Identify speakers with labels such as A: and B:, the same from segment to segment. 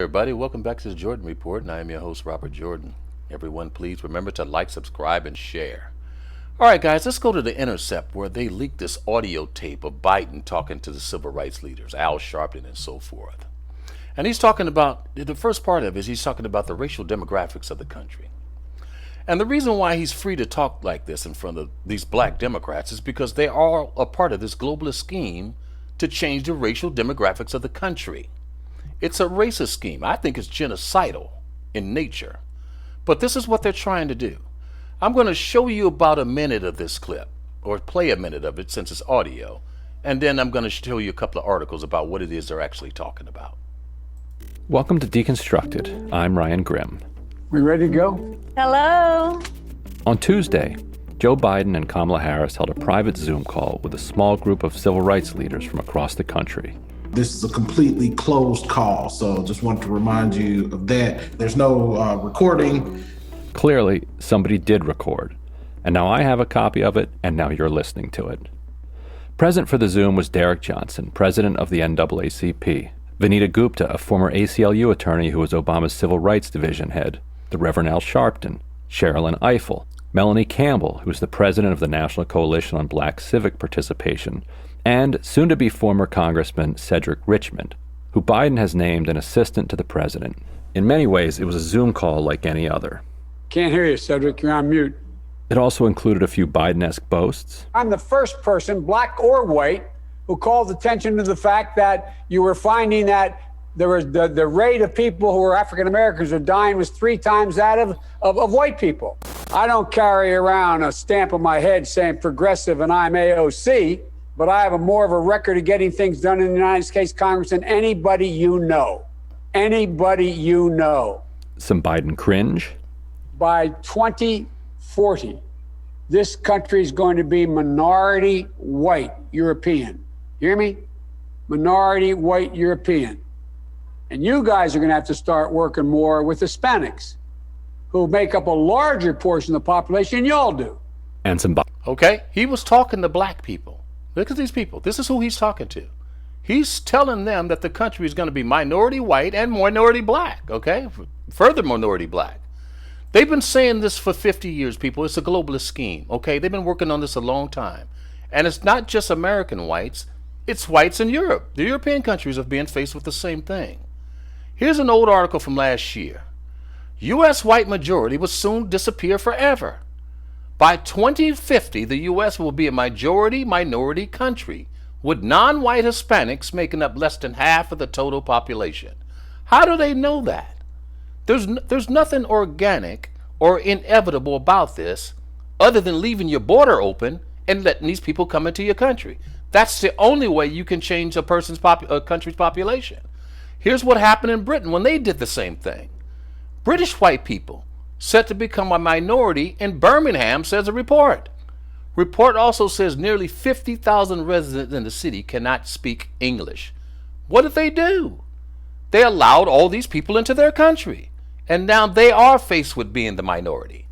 A: Everybody, welcome back to the Jordan Report, and I am your host, Robert Jordan. Everyone, please remember to like, subscribe, and share. All right, guys, let's go to the Intercept, where they leaked this audio tape of Biden talking to the civil rights leaders, Al Sharpton and so forth. And he's talking about, the first part of it is he's talking about the racial demographics of the country. And the reason why he's free to talk like this in front of these black Democrats is because they are a part of this globalist scheme to change the racial demographics of the country. It's a racist scheme. I think it's genocidal in nature. But this is what they're trying to do. I'm going to show you about a minute of this clip, or play a minute of it since it's audio, and then I'm going to show you a couple of articles about what it is they're actually talking about.
B: Welcome to Deconstructed. I'm Ryan Grimm.
C: We ready to go?
D: Hello.
B: On Tuesday, Joe Biden and Kamala Harris held a private Zoom call with a small group of civil rights leaders from across the country.
E: This is a completely closed call, so just want to remind you of that. There's no recording.
B: Clearly, somebody did record, and now I have a copy of it, and now you're listening to it. Present for the Zoom was Derek Johnson, president of the NAACP, Vanita Gupta, a former ACLU attorney who was Obama's Civil Rights Division head, the Reverend Al Sharpton, Sherilyn Ifill, Melanie Campbell, who is the president of the National Coalition on Black Civic Participation, and soon-to-be former Congressman Cedric Richmond, who Biden has named an assistant to the president. In many ways, it was a Zoom call like any other.
C: Can't hear you, Cedric. You're on mute.
B: It also included a few Biden-esque boasts.
C: I'm the first person, black or white, who called attention to the fact that you were finding that there was the rate of people who were African Americans who are dying was 3 times that of white people. I don't carry around a stamp on my head saying progressive and I'm AOC, but I have more of a record of getting things done in the United States Congress than anybody you know. Anybody you know.
B: Some Biden cringe.
C: By 2040, this country is going to be minority white European. You hear me? Minority white European. And you guys are going to have to start working more with Hispanics, who make up a larger portion of the population than y'all do.
B: And some
A: Okay, he was talking to black people. Look at these people. This is who he's talking to. He's telling them that the country is going to be minority white and minority black, okay? Further minority black. They've been saying this for 50 years, people. It's a globalist scheme, okay? They've been working on this a long time. And it's not just American whites. It's whites in Europe. The European countries are being faced with the same thing. Here's an old article from last year. U.S. white majority will soon disappear forever. By 2050, the U.S. will be a majority-minority country, with non-white Hispanics making up less than half of the total population. How do they know that? There's nothing organic or inevitable about this other than leaving your border open and letting these people come into your country. That's the only way you can change a country's population. Here's what happened in Britain when they did the same thing. British white people set to become a minority in Birmingham, says a report. Report also says nearly 50,000 residents in the city cannot speak English. What did they do? They allowed all these people into their country, and now they are faced with being the minority.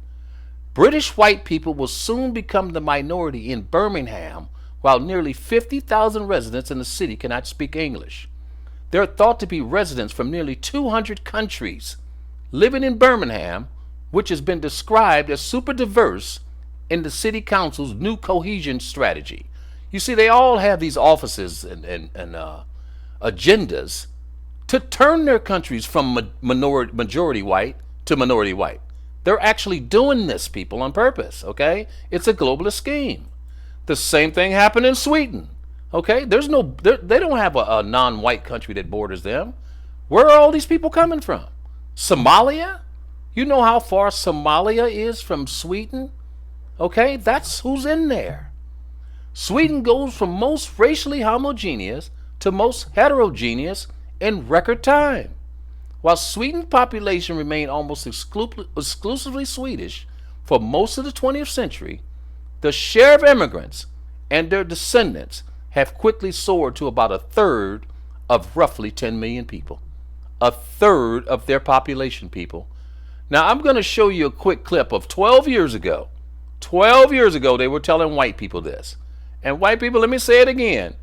A: British white people will soon become the minority in Birmingham, while nearly 50,000 residents in the city cannot speak English. They're thought to be residents from nearly 200 countries living in Birmingham, which has been described as super diverse in the city council's new cohesion strategy. You see, they all have these offices and agendas to turn their countries from majority white to minority white. They're actually doing this, people, on purpose, okay? It's a globalist scheme. The same thing happened in Sweden, okay? They don't have a non-white country that borders them. Where are all these people coming from? Somalia? You know how far Somalia is from Sweden? Okay, that's who's in there. Sweden goes from most racially homogeneous to most heterogeneous in record time. While Sweden's population remained almost exclusively Swedish for most of the 20th century, the share of immigrants and their descendants have quickly soared to about a third of roughly 10 million people. A third of their population, people. Now, I'm going to show you a quick clip of 12 years ago. 12 years ago, they were telling white people this. And white people, let me say it again.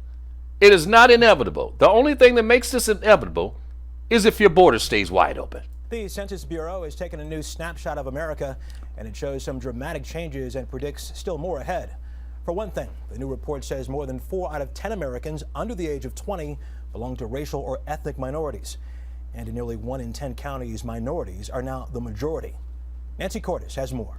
A: It is not inevitable. The only thing that makes this inevitable is if your border stays wide open.
D: The Census Bureau has taken a new snapshot of America, and it shows some dramatic changes and predicts still more ahead. For one thing, the new report says more than 4 out of 10 Americans under the age of 20 belong to racial or ethnic minorities. And in nearly 1 in 10 counties, minorities are now the majority. Nancy Cordes has more.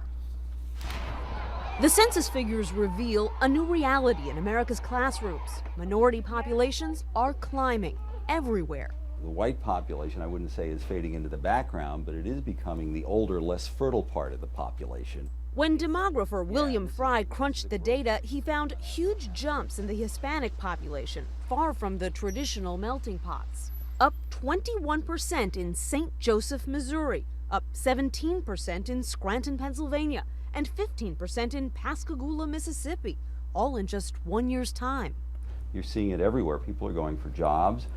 F: The census figures reveal a new reality in America's classrooms. Minority populations are climbing everywhere.
G: The white population, I wouldn't say is fading into the background, but it is becoming the older, less fertile part of the population.
F: When demographer William Fry crunched the data, he found huge jumps in the Hispanic population, far from the traditional melting pots. Up 21% in St. Joseph, Missouri, up 17% in Scranton, Pennsylvania, and 15% in Pascagoula, Mississippi, all in just 1 year's time.
G: You're seeing it everywhere. People are going for jobs.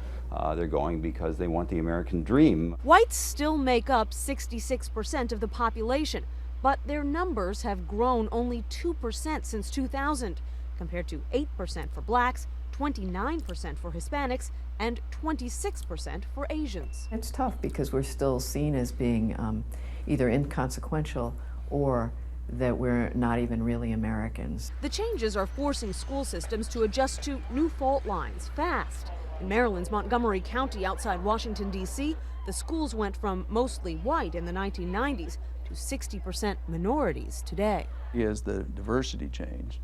G: They're going because they want the American dream.
F: Whites still make up 66% of the population, but their numbers have grown only 2% since 2000, compared to 8% for blacks, 29% for Hispanics, and 26% for Asians.
H: It's tough because we're still seen as being either inconsequential or that we're not even really Americans.
F: The changes are forcing school systems to adjust to new fault lines fast. In Maryland's Montgomery County outside Washington, D.C., the schools went from mostly white in the 1990s to 60% minorities today.
I: As the diversity changed,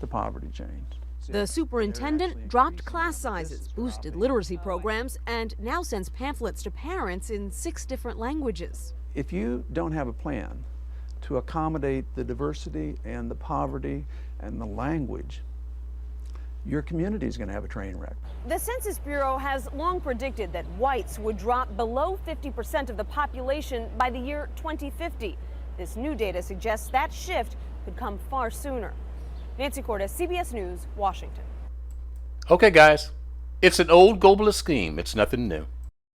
I: the poverty changed.
F: The superintendent dropped class sizes, boosted literacy programs, and now sends pamphlets to parents in 6 different languages.
I: If you don't have a plan to accommodate the diversity and the poverty and the language, your community is going to have a train wreck.
F: The Census Bureau has long predicted that whites would drop below 50% of the population by the year 2050. This new data suggests that shift could come far sooner. Nancy Cordes, CBS News, Washington.
A: Okay, guys, it's an old globalist scheme. It's nothing new.